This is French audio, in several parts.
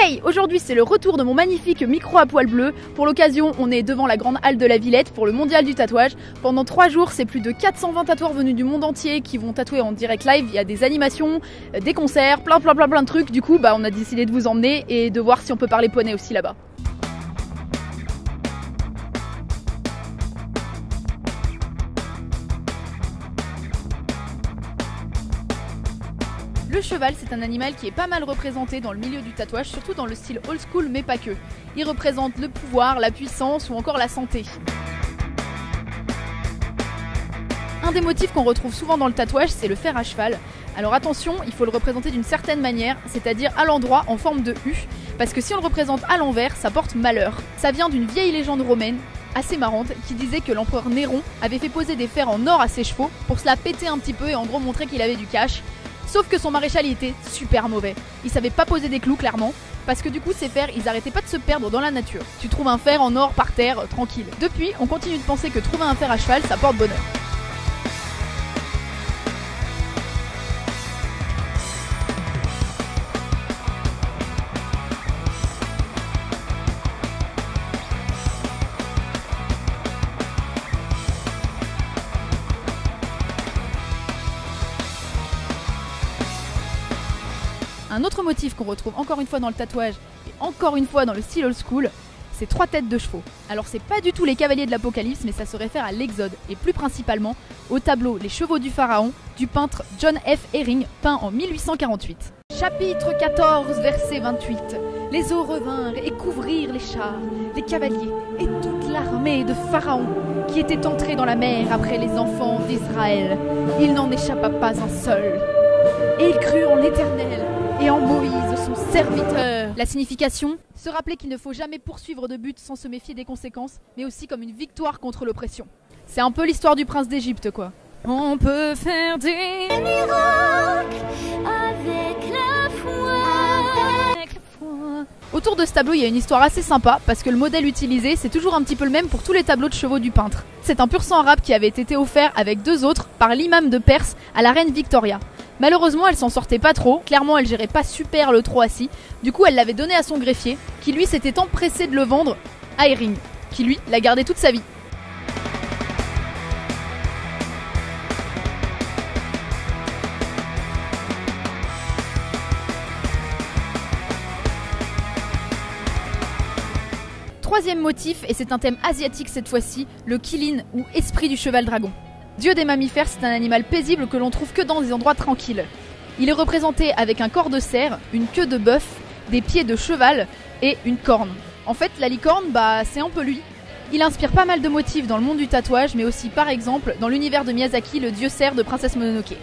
Hey, aujourd'hui c'est le retour de mon magnifique micro à poil bleu. Pour l'occasion, on est devant la grande halle de la Villette pour le mondial du tatouage. Pendant 3 jours, c'est plus de 420 tatoueurs venus du monde entier qui vont tatouer en direct live. Il y a des animations, des concerts, plein de trucs. Du coup, on a décidé de vous emmener et de voir si on peut parler poney aussi là-bas. Le cheval, c'est un animal qui est pas mal représenté dans le milieu du tatouage, surtout dans le style old school, mais pas que. Il représente le pouvoir, la puissance ou encore la santé. Un des motifs qu'on retrouve souvent dans le tatouage, c'est le fer à cheval. Alors attention, il faut le représenter d'une certaine manière, c'est-à-dire à l'endroit en forme de U, parce que si on le représente à l'envers, ça porte malheur. Ça vient d'une vieille légende romaine, assez marrante, qui disait que l'empereur Néron avait fait poser des fers en or à ses chevaux pour se la péter un petit peu et en gros montrer qu'il avait du cash. Sauf que son maréchal il était super mauvais. Il savait pas poser des clous clairement, parce que du coup ces fers ils arrêtaient pas de se perdre dans la nature. Tu trouves un fer en or par terre, tranquille. Depuis, on continue de penser que trouver un fer à cheval ça porte bonheur. Un autre motif qu'on retrouve encore une fois dans le tatouage et encore une fois dans le style old school, c'est 3 têtes de chevaux. Alors c'est pas du tout les cavaliers de l'Apocalypse, mais ça se réfère à l'Exode et plus principalement au tableau Les Chevaux du Pharaon du peintre John F. Herring, peint en 1848. Chapitre 14, verset 28. Les eaux revinrent et couvrirent les chars, les cavaliers et toute l'armée de Pharaon qui était entrée dans la mer après les enfants d'Israël. Il n'en échappa pas un seul. Et il crut en l'Éternel et en Moïse son serviteur. La signification, se rappeler qu'il ne faut jamais poursuivre de but sans se méfier des conséquences, mais aussi comme une victoire contre l'oppression. C'est un peu l'histoire du prince d'Égypte quoi. On peut faire des miracles avec la foi. Autour de ce tableau, il y a une histoire assez sympa parce que le modèle utilisé, c'est toujours un petit peu le même pour tous les tableaux de chevaux du peintre. C'est un pur sang arabe qui avait été offert avec 2 autres par l'imam de Perse à la reine Victoria. Malheureusement, elle s'en sortait pas trop, clairement elle gérait pas super le trot assis, du coup elle l'avait donné à son greffier, qui lui s'était empressé de le vendre à Herring, qui lui l'a gardé toute sa vie. Troisième motif, et c'est un thème asiatique cette fois-ci, le Qilin ou esprit du cheval dragon. Dieu des mammifères, c'est un animal paisible que l'on trouve que dans des endroits tranquilles. Il est représenté avec un corps de cerf, une queue de bœuf, des pieds de cheval et une corne. En fait, la licorne, c'est un peu lui. Il inspire pas mal de motifs dans le monde du tatouage, mais aussi par exemple dans l'univers de Miyazaki, le dieu cerf de Princesse Mononoke.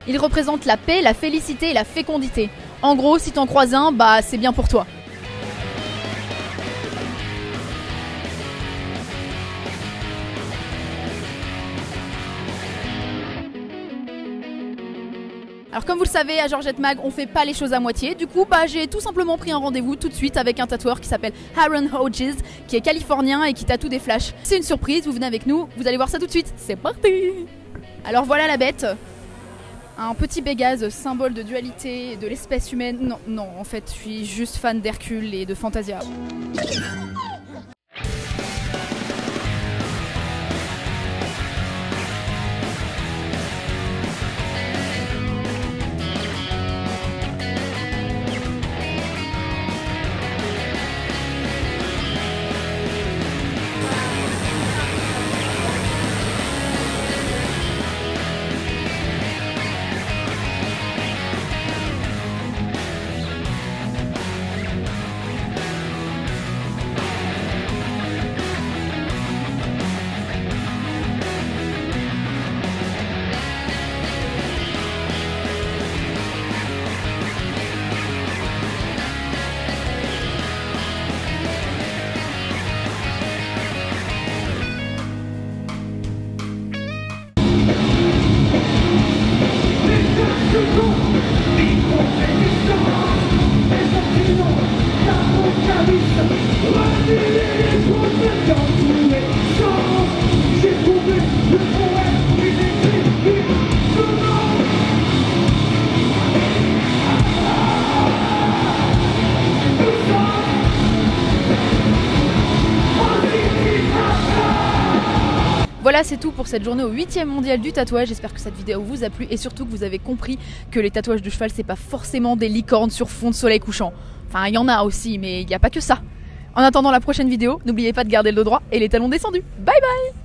Il représente la paix, la félicité et la fécondité. En gros, si t'en croises un, c'est bien pour toi. Alors comme vous le savez, à Georgette Mag, on fait pas les choses à moitié. Du coup, j'ai tout simplement pris un rendez-vous tout de suite avec un tatoueur qui s'appelle Aaron Hodges, qui est californien et qui tatoue des flashs. C'est une surprise, vous venez avec nous, vous allez voir ça tout de suite. C'est parti! Alors voilà la bête. Un petit Pégase, symbole de dualité et de l'espèce humaine. Non, en fait, je suis juste fan d'Hercule et de Fantasia. Voilà, c'est tout pour cette journée au 8e mondial du tatouage. J'espère que cette vidéo vous a plu et surtout que vous avez compris que les tatouages de cheval, c'est pas forcément des licornes sur fond de soleil couchant. Enfin, il y en a aussi, mais il n'y a pas que ça. En attendant la prochaine vidéo, n'oubliez pas de garder le dos droit et les talons descendus. Bye bye!